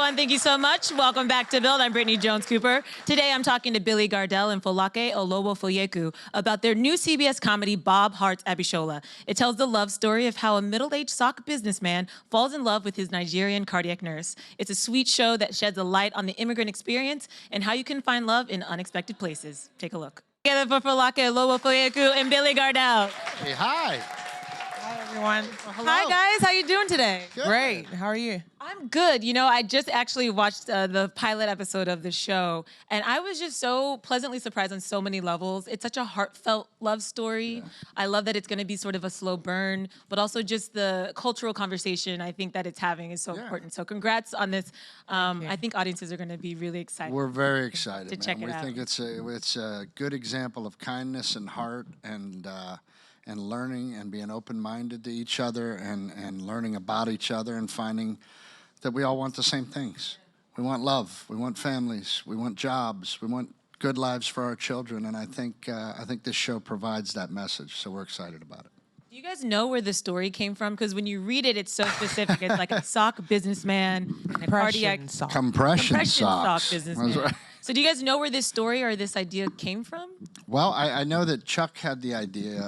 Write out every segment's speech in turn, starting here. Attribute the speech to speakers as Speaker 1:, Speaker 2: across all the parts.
Speaker 1: everyone. Thank you so much. Welcome back to Build. I'm Brittany Jones-Cooper. Today, I'm talking to Billy Gardell and Folake Olowofoyeku about their new CBS comedy, Bob Heart's Abishola. It tells the love story of how a middle-aged sock businessman falls in love with his Nigerian cardiac nurse. It's a sweet show that sheds a light on the immigrant experience and how you can find love in unexpected places. Take a look. Together for Folake Olowofoyeku and Billy Gardell.
Speaker 2: Hey, hi.
Speaker 3: Hi, everyone.
Speaker 2: Hello.
Speaker 1: Hi, guys. How you doing today?
Speaker 2: Good.
Speaker 3: Great. How are you?
Speaker 1: I'm good. You know, I just actually watched the pilot episode of the show, and I was just so pleasantly surprised on so many levels. It's such a heartfelt love story. Yeah. I love that it's going to be sort of a slow burn, but also just the cultural conversation I think that it's having is so important. So congrats on this. I think audiences are going to be really excited.
Speaker 2: We're very excited,
Speaker 1: to check it out.
Speaker 2: We think it's a good example of kindness and heart and learning and being open-minded to each other and learning about each other and finding that we all want the same things. We want love, we want families, we want jobs, we want good lives for our children, and I think this show provides that message, so we're excited about it.
Speaker 1: Do you guys know where the story came from? Because when you read it, it's so specific. It's like a sock businessman and a cardiac
Speaker 3: sock.
Speaker 2: Compression
Speaker 1: sock
Speaker 2: socks.
Speaker 1: businessman.
Speaker 2: That's right.
Speaker 1: So do you guys know where this story or this idea came from?
Speaker 2: Well, I know that Chuck had the idea.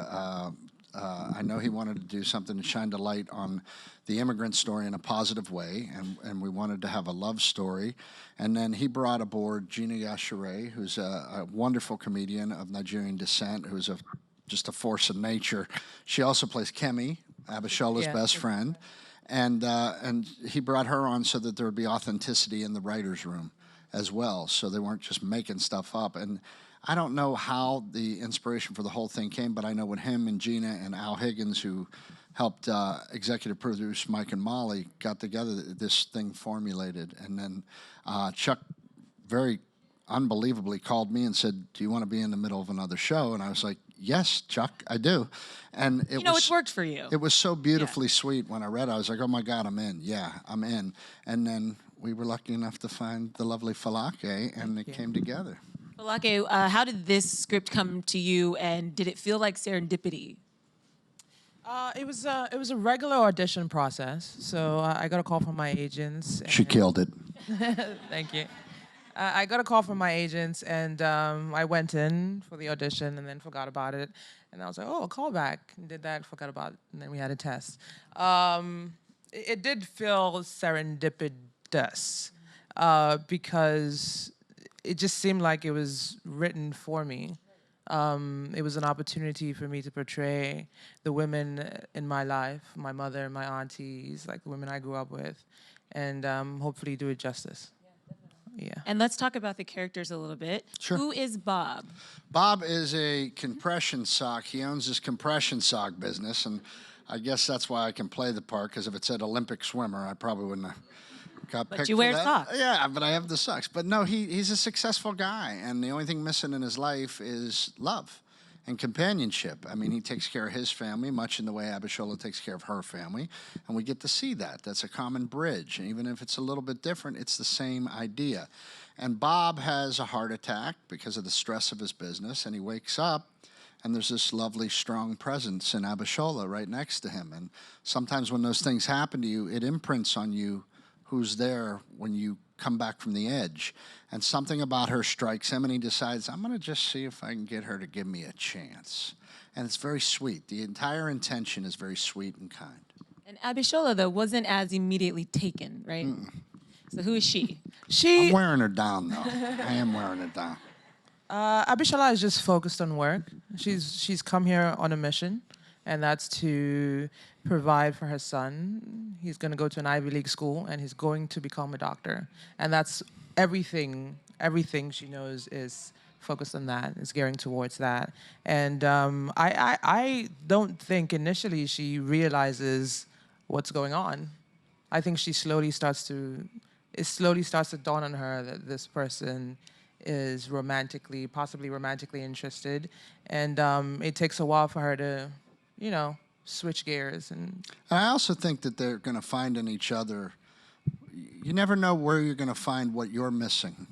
Speaker 2: I know he wanted to do something to shine the light on the immigrant story in a positive way, and we wanted to have a love story. And then he brought aboard Gina Yashere, who's a wonderful comedian of Nigerian descent, who's just a force of nature. She also plays Kemi, Abishola's best friend. And he brought her on so that there would be authenticity in the writer's room as well, so they weren't just making stuff up. And I don't know how the inspiration for the whole thing came, but I know when him and Gina and Al Higgins, who helped executive produce Mike and Molly, got together, this thing formulated. And then Chuck very unbelievably called me and said, "Do you want to be in the middle of another show?" And I was like, "Yes, Chuck, I do." And
Speaker 1: it's worked for you.
Speaker 2: It was so beautifully sweet when I read it. I was like, "Oh my God, I'm in. Yeah, I'm in." And then we were lucky enough to find the lovely Folake, and it came together.
Speaker 1: Folake, how did this script come to you, and did it feel like serendipity?
Speaker 3: It was a regular audition process. So I got a call from my agents.
Speaker 2: She killed it.
Speaker 3: Thank you. I got a call from my agents, and I went in for the audition and then forgot about it. And I was like, "Oh, a callback." And did that, forgot about it, and then we had a test. It did feel serendipitous because it just seemed like it was written for me. It was an opportunity for me to portray the women in my life, my mother, my aunties, like the women I grew up with, and hopefully do it justice. Yeah.
Speaker 1: And let's talk about the characters a little bit.
Speaker 2: Sure.
Speaker 1: Who is Bob?
Speaker 2: Bob is a compression sock. He owns this compression sock business, and I guess that's why I can play the part, because if it said Olympic swimmer, I probably wouldn't have got picked.
Speaker 1: But you
Speaker 2: for
Speaker 1: wear
Speaker 2: that.
Speaker 1: socks.
Speaker 2: Yeah, but I have the socks. But no, he's a successful guy, and the only thing missing in his life is love and companionship. I mean, he takes care of his family, much in the way Abishola takes care of her family, and we get to see that. That's a common bridge, and even if it's a little bit different, it's the same idea. And Bob has a heart attack because of the stress of his business, and he wakes up, and there's this lovely, strong presence in Abishola right next to him. And sometimes when those things happen to you, it imprints on you who's there when you come back from the edge. And something about her strikes him, and he decides, I'm going to just see if I can get her to give me a chance. And it's very sweet. The entire intention is very sweet and kind.
Speaker 1: And Abishola, though, wasn't as immediately taken, right? So who is she?
Speaker 2: I'm wearing her down, though. I am wearing her down.
Speaker 3: Abishola is just focused on work. She's come here on a mission, and that's to provide for her son. He's going to go to an Ivy League school, and he's going to become a doctor. And that's everything she knows is focused on that, is gearing towards that. And I don't think initially she realizes what's going on. I think it slowly starts to dawn on her that this person is possibly romantically interested. And it takes a while for her to, switch gears. And
Speaker 2: I also think that they're going to find in each other, you never know where you're going to find what you're missing.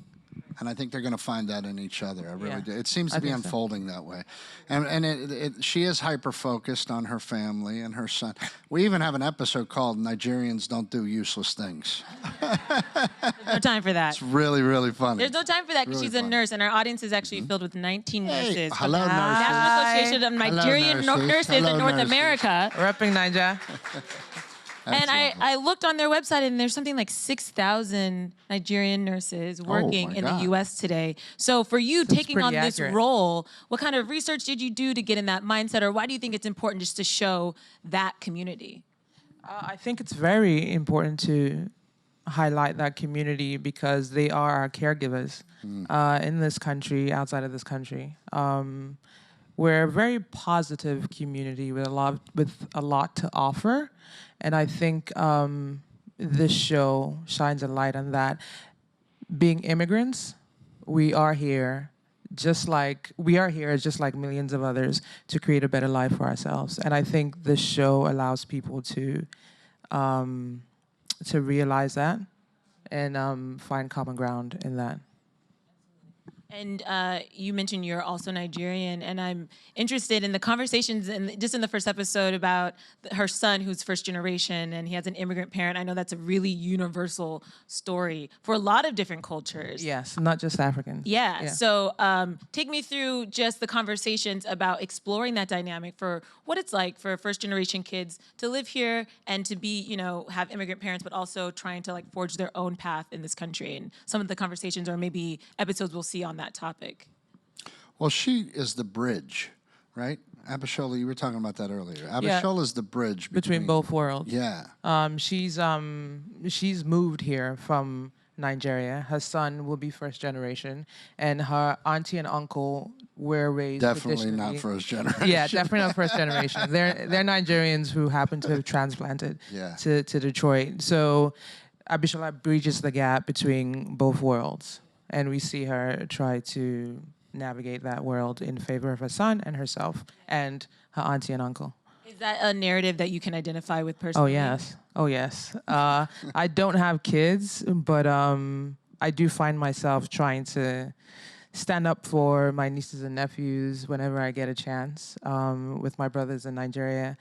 Speaker 2: And I think they're going to find that in each other. I really do. It seems to
Speaker 3: I
Speaker 2: be
Speaker 3: think so.
Speaker 2: unfolding that way. And she is hyper-focused on her family and her son. We even have an episode called Nigerians Don't Do Useless Things.
Speaker 1: No time for that.
Speaker 2: It's really, really funny.
Speaker 1: There's no time for that because
Speaker 2: Really
Speaker 1: she's a
Speaker 2: funny.
Speaker 1: nurse, and our audience is actually filled with 19
Speaker 2: Hey,
Speaker 1: nurses from
Speaker 2: hello,
Speaker 1: the
Speaker 2: nurses.
Speaker 1: National Association of
Speaker 2: Hello,
Speaker 1: Nigerian
Speaker 2: nurses.
Speaker 1: Nurses
Speaker 2: Hello,
Speaker 1: in North
Speaker 2: nurses.
Speaker 1: America.
Speaker 3: Repping Niger.
Speaker 1: And
Speaker 2: That's lovely.
Speaker 1: I looked on their website, and there's something like 6,000 Nigerian nurses working
Speaker 2: my
Speaker 1: in the
Speaker 2: God.
Speaker 1: U.S. today. So for you taking on
Speaker 3: pretty
Speaker 1: this
Speaker 3: accurate.
Speaker 1: role, what kind of research did you do to get in that mindset, or why do you think it's important just to show that community?
Speaker 3: I think it's very important to highlight that community because they are our caregivers in this country, outside of this country. We're a very positive community with a lot to offer, and I think this show shines a light on that. Being immigrants, we are here just like millions of others to create a better life for ourselves, and I think this show allows people to realize that and find common ground in that.
Speaker 1: And you mentioned you're also Nigerian, and I'm interested in the conversations, and just in the first episode about her son, who's first generation, and he has an immigrant parent. I know that's a really universal story for a lot of different cultures.
Speaker 3: Yes, not just Africans.
Speaker 1: Yeah. So take me through just the conversations about exploring that dynamic for what it's like for first generation kids to live here and to be, have immigrant parents, but also trying to like forge their own path in this country. And some of the conversations or maybe episodes we'll see on that topic.
Speaker 2: Well, she is the bridge, right? Abishola, you were talking about that earlier. Abishola is the bridge
Speaker 3: Between both worlds.
Speaker 2: Yeah.
Speaker 3: She's moved here from Nigeria. Her son will be first generation, and her auntie and uncle were raised
Speaker 2: Definitely not
Speaker 3: traditionally-
Speaker 2: first generation.
Speaker 3: Yeah, definitely not first generation. They're Nigerians who happen to have transplanted to Detroit. So Abishola bridges the gap between both worlds, and we see her try to navigate that world in favor of her son and herself and her auntie and uncle.
Speaker 1: Is that a narrative that you can identify with personally?
Speaker 3: Oh, yes. I don't have kids, but I do find myself trying to stand up for my nieces and nephews whenever I get a chance with my brothers in Nigeria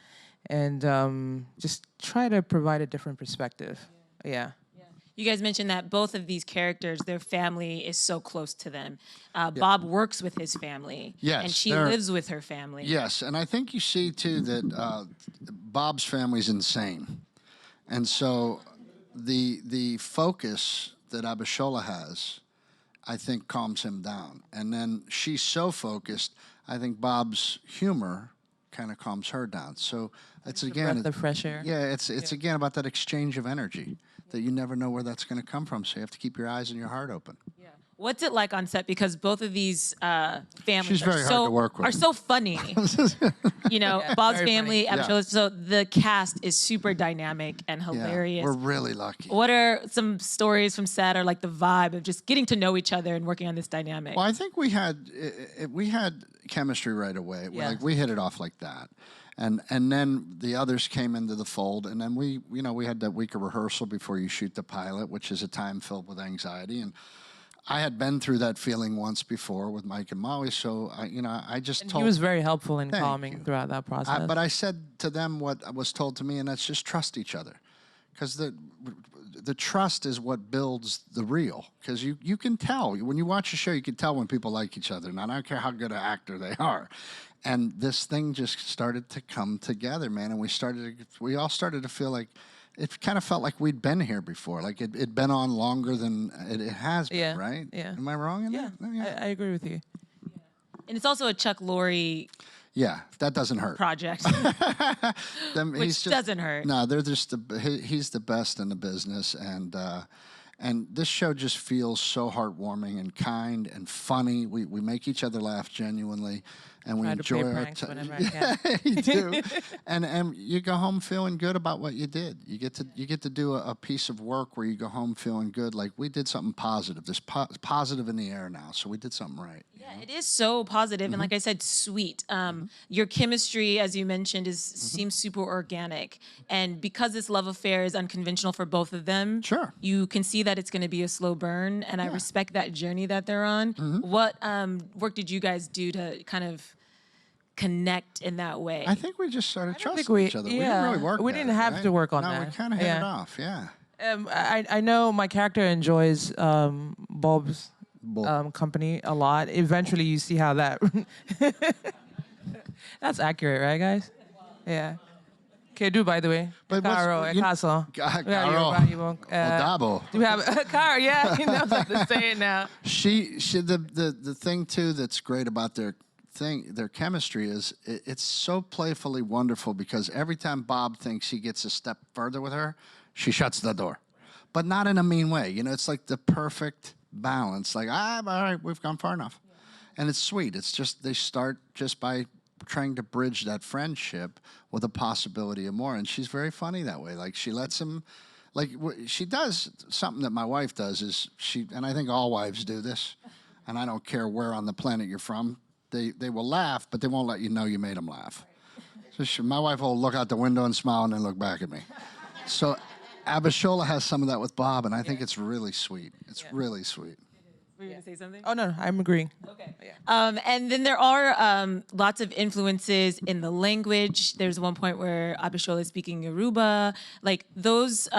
Speaker 3: and just try to provide a different perspective. Yeah.
Speaker 1: You guys mentioned that both of these characters, their family is so close to them. Bob works with his family,
Speaker 2: Yes,
Speaker 1: and she
Speaker 2: they're-
Speaker 1: lives with her family.
Speaker 2: Yes, and I think you see too that Bob's family's insane, and so the focus that Abishola has, I think, calms him down. And then she's so focused, I think Bob's humor kind of calms her down. So it's again,
Speaker 3: breath of fresh air.
Speaker 2: Yeah, it's again about that exchange of energy that you never know where that's going to come from. So you have to keep your eyes and your heart open.
Speaker 1: What's it like on set? Because both of these families
Speaker 2: She's very hard to work with.
Speaker 1: are so funny. Bob's
Speaker 3: very
Speaker 1: family,
Speaker 2: funny.
Speaker 1: Abishola, so the cast is super dynamic and
Speaker 2: Yeah,
Speaker 1: hilarious.
Speaker 2: we're really lucky.
Speaker 1: What are some stories from set or like the vibe of just getting to know each other and working on this dynamic?
Speaker 2: Well, I think we had chemistry right away.
Speaker 3: Yeah.
Speaker 2: Like we hit it off like that, and then the others came into the fold, and then we had that week of rehearsal before you shoot the pilot, which is a time filled with anxiety. And I had been through that feeling once before with Mike and Maui, so I just
Speaker 3: And
Speaker 2: told.
Speaker 3: he was very helpful in
Speaker 2: Thank
Speaker 3: calming
Speaker 2: you.
Speaker 3: throughout that process.
Speaker 2: But I said to them what was told to me, and that's just trust each other, because the trust is what builds the real. Because you can tell when you watch a show, you can tell when people like each other. Now I don't care how good an actor they are, and this thing just started to come together, man. And we all started to feel like it kind of felt like we'd been here before, like it'd been on longer than it has been,
Speaker 3: Yeah,
Speaker 2: right?
Speaker 3: yeah.
Speaker 2: Am I wrong in
Speaker 3: yeah,
Speaker 2: that?
Speaker 3: I agree with you.
Speaker 1: And it's also a Chuck Lorre
Speaker 2: Yeah, that doesn't hurt.
Speaker 1: project,
Speaker 2: Them-
Speaker 1: which doesn't hurt.
Speaker 2: No, they're just he's the best in the business, and this show just feels so heartwarming and kind and funny. We make each other laugh genuinely, and we
Speaker 3: Try to play
Speaker 2: enjoy our
Speaker 3: pranks whenever I can.
Speaker 2: you do, and you go home feeling good about what you did. You get to do a piece of work where you go home feeling good, like we did something positive. There's positive in the air now, so we did something right.
Speaker 1: Yeah, it is so positive, and like I said, sweet. Your chemistry, as you mentioned, seems super organic, and because this love affair is unconventional for both of them,
Speaker 2: Sure.
Speaker 1: you can see that it's going to be a slow burn, and I respect that journey that they're on. What work did you guys do to kind of connect in that way?
Speaker 2: I think we just started trusting each other.
Speaker 3: Yeah,
Speaker 2: we didn't really work.
Speaker 3: we
Speaker 2: at
Speaker 3: didn't
Speaker 2: it,
Speaker 3: have
Speaker 2: right?
Speaker 3: to work on
Speaker 2: no,
Speaker 3: that.
Speaker 2: we kind of hit it off. Yeah.
Speaker 3: I know my character enjoys Bob's company a lot. Eventually, you see how that. That's accurate, right, guys? Yeah. Kedu, by the way.
Speaker 2: But
Speaker 3: Caro, Ekaso.
Speaker 2: Caro. Odabo.
Speaker 3: Do we have Caro? Yeah, he knows how to say it now.
Speaker 2: The thing too that's great about their chemistry is it's so playfully wonderful because every time Bob thinks he gets a step further with her, she shuts the door, but not in a mean way. You know, it's like the perfect balance. Like, all right, we've gone far enough, and it's sweet. It's just they start just by trying to bridge that friendship with a possibility of more, and she's very funny that way. Like she lets him. Like she does something that my wife does is and I think all wives do this, and I don't care where on the planet you're from. They will laugh, but they won't let you know you made them laugh. So my wife will look out the window and smile and then look back at me. So Abishola has some of that with Bob, and I think it's really sweet. It's really sweet.
Speaker 1: Were you going to say something?
Speaker 3: Oh, no, I'm agreeing.
Speaker 1: Okay. And then there are lots of influences in the language. There's one point where Abishola is speaking Yoruba. Like those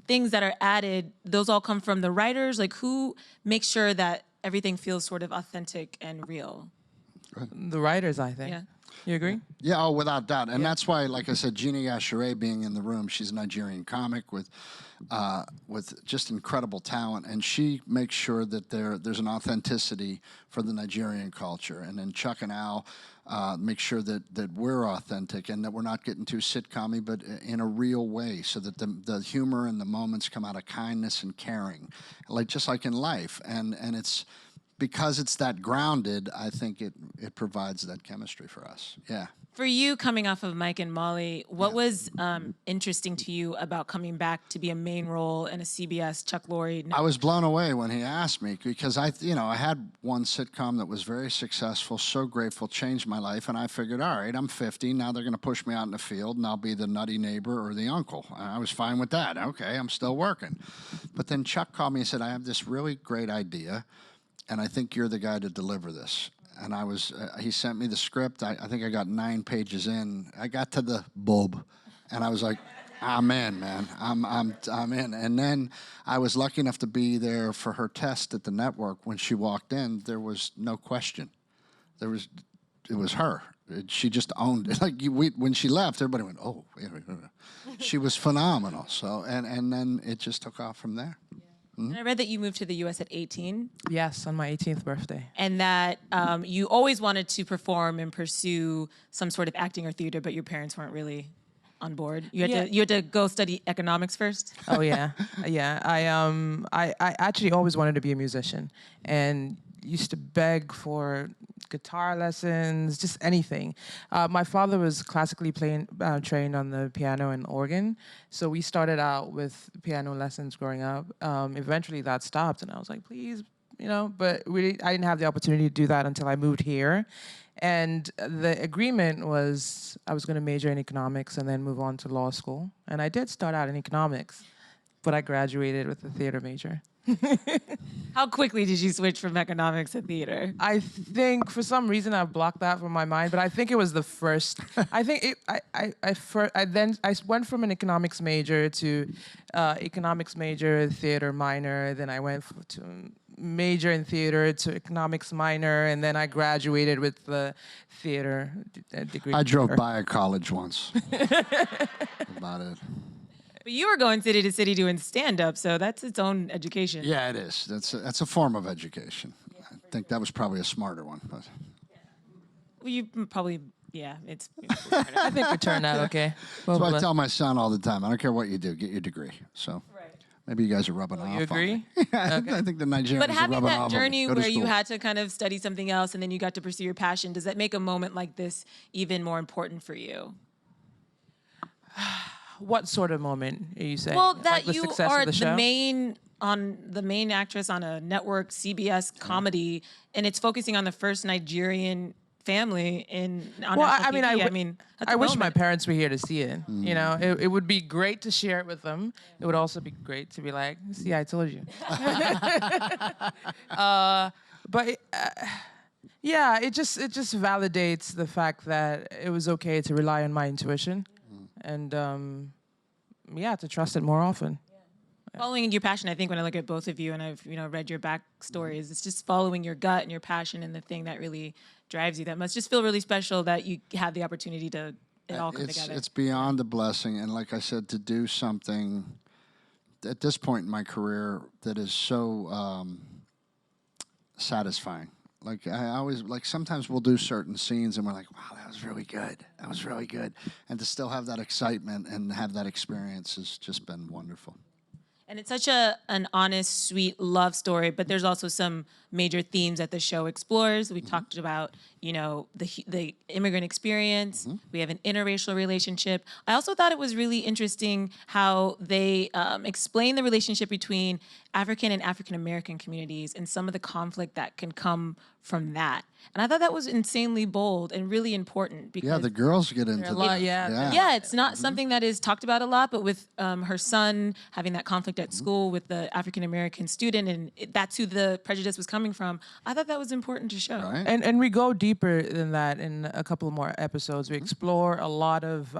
Speaker 1: things that are added, those all come from the writers. Like who makes sure that everything feels sort of authentic and real?
Speaker 3: The writers, I think.
Speaker 1: Yeah.
Speaker 3: You agree?
Speaker 2: Yeah, oh, without doubt. And that's why, like I said, Gina Yashere being in the room, she's a Nigerian comic with just incredible talent, and she makes sure that there's an authenticity for the Nigerian culture. And then Chuck and Al make sure that we're authentic and that we're not getting too sitcom-y, but in a real way, so that the humor and the moments come out of kindness and caring, just like in life. And it's because it's that grounded, I think it provides that chemistry for us. Yeah.
Speaker 1: For you, coming off of Mike and Molly, what was interesting to you about coming back to be a main role in a CBS Chuck Lorre?
Speaker 2: I was blown away when he asked me because I had one sitcom that was very successful, so grateful, changed my life, and I figured, all right, I'm 50, now they're going to push me out in the field, and I'll be the nutty neighbor or the uncle. I was fine with that. Okay, I'm still working. But then Chuck called me and said, I have this really great idea, and I think you're the guy to deliver this. And he sent me the script. I think I got 9 pages in. I got to the Bob, and I was like, I'm in, man. I'm in. And then I was lucky enough to be there for her test at the network. When she walked in, there was no question. It was her. She just owned it. Like when she left, everybody went, oh. She was phenomenal. So and then it just took off from there.
Speaker 1: And I read that you moved to the U.S. at 18.
Speaker 3: Yes, on my 18th birthday.
Speaker 1: And that you always wanted to perform and pursue some sort of acting or theater, but your parents weren't really on board. You had to go study economics first.
Speaker 3: Oh yeah, yeah. I actually always wanted to be a musician, and used to beg for guitar lessons, just anything. My father was classically trained on the piano and organ, so we started out with piano lessons growing up. Eventually that stopped, and I was like, please, but really, I didn't have the opportunity to do that until I moved here. And the agreement was I was going to major in economics and then move on to law school. And I did start out in economics, but I graduated with a theater major.
Speaker 1: How quickly did you switch from economics to theater?
Speaker 3: I think for some reason I've blocked that from my mind, but I think it was the first. I think I went from an economics major to economics major, theater minor. Then I went to major in theater to economics minor, and then I graduated with the theater degree.
Speaker 2: I drove by a college once. About it.
Speaker 1: But you were going city to city doing stand-up, so that's its own education.
Speaker 2: Yeah, it is. That's a form of education. I think that was probably a smarter one. But.
Speaker 1: Well, you probably, it's...
Speaker 3: I think we turned out okay.
Speaker 2: That's what I tell my son all the time. I don't care what you do, get your degree. So,
Speaker 1: right.
Speaker 2: Maybe you guys are rubbing off.
Speaker 3: You agree?
Speaker 2: On me. Yeah, I think the Nigerians
Speaker 1: But
Speaker 2: are
Speaker 1: having
Speaker 2: rubbing
Speaker 1: that
Speaker 2: off
Speaker 1: journey
Speaker 2: on me. Go to
Speaker 1: where you
Speaker 2: school.
Speaker 1: had to kind of study something else and then you got to pursue your passion, does that make a moment like this even more important for you?
Speaker 3: What sort of moment are you saying?
Speaker 1: Well,
Speaker 3: Like
Speaker 1: that
Speaker 3: the
Speaker 1: you
Speaker 3: success
Speaker 1: are
Speaker 3: of the show?
Speaker 1: the main actress on a network CBS comedy, and it's focusing on the first Nigerian family on
Speaker 3: Well,
Speaker 1: national
Speaker 3: I mean,
Speaker 1: TV.
Speaker 3: I,
Speaker 1: I mean, that's
Speaker 3: I
Speaker 1: a
Speaker 3: wish my
Speaker 1: moment.
Speaker 3: parents were here to see it.
Speaker 2: Mm.
Speaker 3: You know, it would be great to share it with them. It would also be great to be like, see, I told you. Yeah, it just validates the fact that it was okay to rely on my intuition, and to trust it more often.
Speaker 1: Following your passion, I think when I look at both of you and I've read your backstories, it's just following your gut and your passion and the thing that really drives you. That must just feel really special that you have the opportunity to all come together.
Speaker 2: It's beyond a blessing, and like I said, to do something at this point in my career that is so satisfying. Like I always sometimes we'll do certain scenes and we're like, wow, that was really good. That was really good, and to still have that excitement and have that experience has just been wonderful.
Speaker 1: And it's such an honest, sweet love story, but there's also some major themes that the show explores. We talked about, the immigrant experience. We have an interracial relationship. I also thought it was really interesting how they explain the relationship between African and African American communities and some of the conflict that can come from that. And I thought that was insanely bold and really important because
Speaker 2: Yeah, the girls get into that.
Speaker 1: yeah, it's not something that is talked about a lot, but with her son having that conflict at school with the African American student, and that's who the prejudice was coming from, I thought that was important to show.
Speaker 2: Right.
Speaker 3: And we go deeper than that in a couple more episodes. We explore a lot of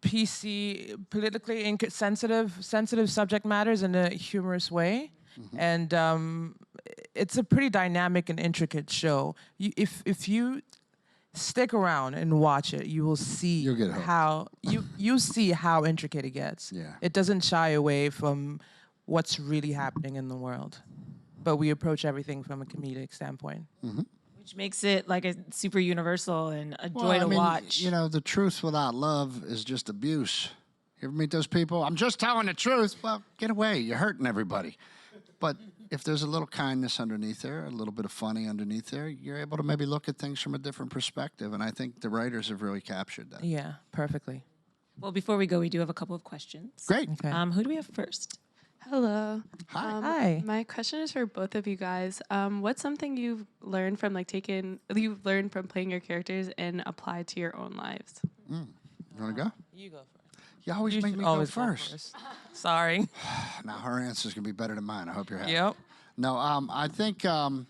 Speaker 3: PC, politically sensitive subject matters in a humorous way. And it's a pretty dynamic and intricate show. If you stick around and watch it, you will see
Speaker 2: You'll get hooked.
Speaker 3: how you see how intricate it gets.
Speaker 2: Yeah.
Speaker 3: It doesn't shy away from what's really happening in the world, but we approach everything from a comedic standpoint.
Speaker 1: Which makes it like a super universal and a joy to watch.
Speaker 2: The truth without love is just abuse. You ever meet those people? I'm just telling the truth. Well, get away. You're hurting everybody. But if there's a little kindness underneath there, a little bit of funny underneath there, you're able to maybe look at things from a different perspective. And I think the writers have really captured that.
Speaker 3: Yeah, perfectly.
Speaker 1: Well, before we go, we do have a couple of questions.
Speaker 2: Great.
Speaker 3: Okay.
Speaker 1: Who do we have first?
Speaker 4: Hello.
Speaker 2: Hi.
Speaker 3: Hi.
Speaker 4: My question is for both of you guys. What's something you've learned from playing your characters and applied to your own lives?
Speaker 2: You want to go?
Speaker 3: You go first.
Speaker 2: You always
Speaker 3: You
Speaker 2: make
Speaker 3: should
Speaker 2: me
Speaker 3: always
Speaker 2: go first.
Speaker 3: Sorry.
Speaker 2: Now, her answer's going to be better than mine. I hope you're happy.
Speaker 3: Yep.
Speaker 2: No, I think the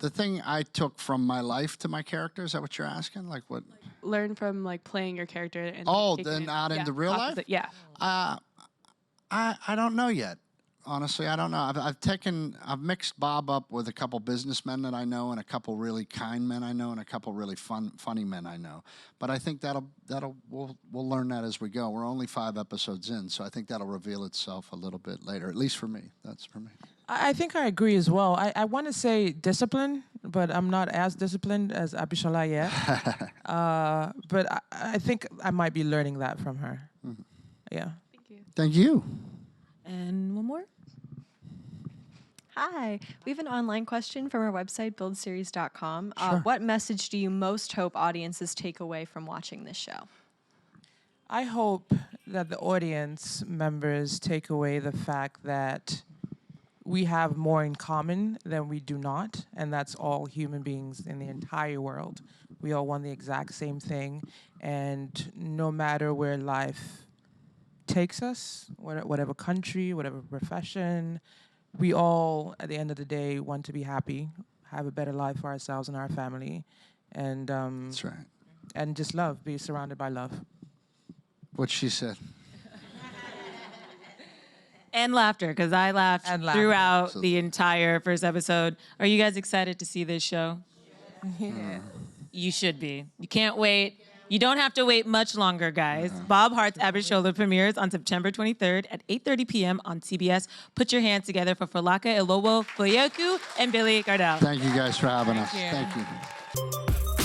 Speaker 2: thing I took from my life to my character, is that what you're asking? Like what?
Speaker 4: Learn from playing your character and taking
Speaker 2: then
Speaker 4: it-
Speaker 2: out into real life?
Speaker 4: opposite- Yeah.
Speaker 2: I don't know yet. Honestly, I don't know. I've mixed Bob up with a couple businessmen that I know, and a couple really kind men I know, and a couple really funny men I know. But I think we'll learn that as we go. We're only 5 episodes in, so I think that'll reveal itself a little bit later. At least for me. That's for me.
Speaker 3: I think I agree as well. I want to say discipline, but I'm not as disciplined as Abishola yet. But I think I might be learning that from her. Yeah.
Speaker 4: Thank you.
Speaker 2: Thank you.
Speaker 1: And one more?
Speaker 5: Hi. We have an online question from our website, buildseries.com.
Speaker 2: Sure.
Speaker 5: What message do you most hope audiences take away from watching this show?
Speaker 3: I hope that the audience members take away the fact that we have more in common than we do not, and that's all human beings in the entire world. We all want the exact same thing, and no matter where life takes us, whatever country, whatever profession, we all, at the end of the day, want to be happy, have a better life for ourselves and our family, and
Speaker 2: That's right.
Speaker 3: and just love, be surrounded by love.
Speaker 2: What she said.
Speaker 1: And laughter, because I laughed
Speaker 3: And laughter.
Speaker 1: throughout
Speaker 2: Absolutely.
Speaker 1: the entire first episode. Are you guys excited to see this show?
Speaker 3: Yeah.
Speaker 1: You should be. You can't wait. You don't have to wait much longer, guys. Bob Hart's Abishola premieres on September 23rd at 8:30 p.m. on CBS. Put your hands together for Folake Olowofoyeku and Billy Gardell.
Speaker 2: Thank you guys for having us.
Speaker 3: you.
Speaker 2: Thank you.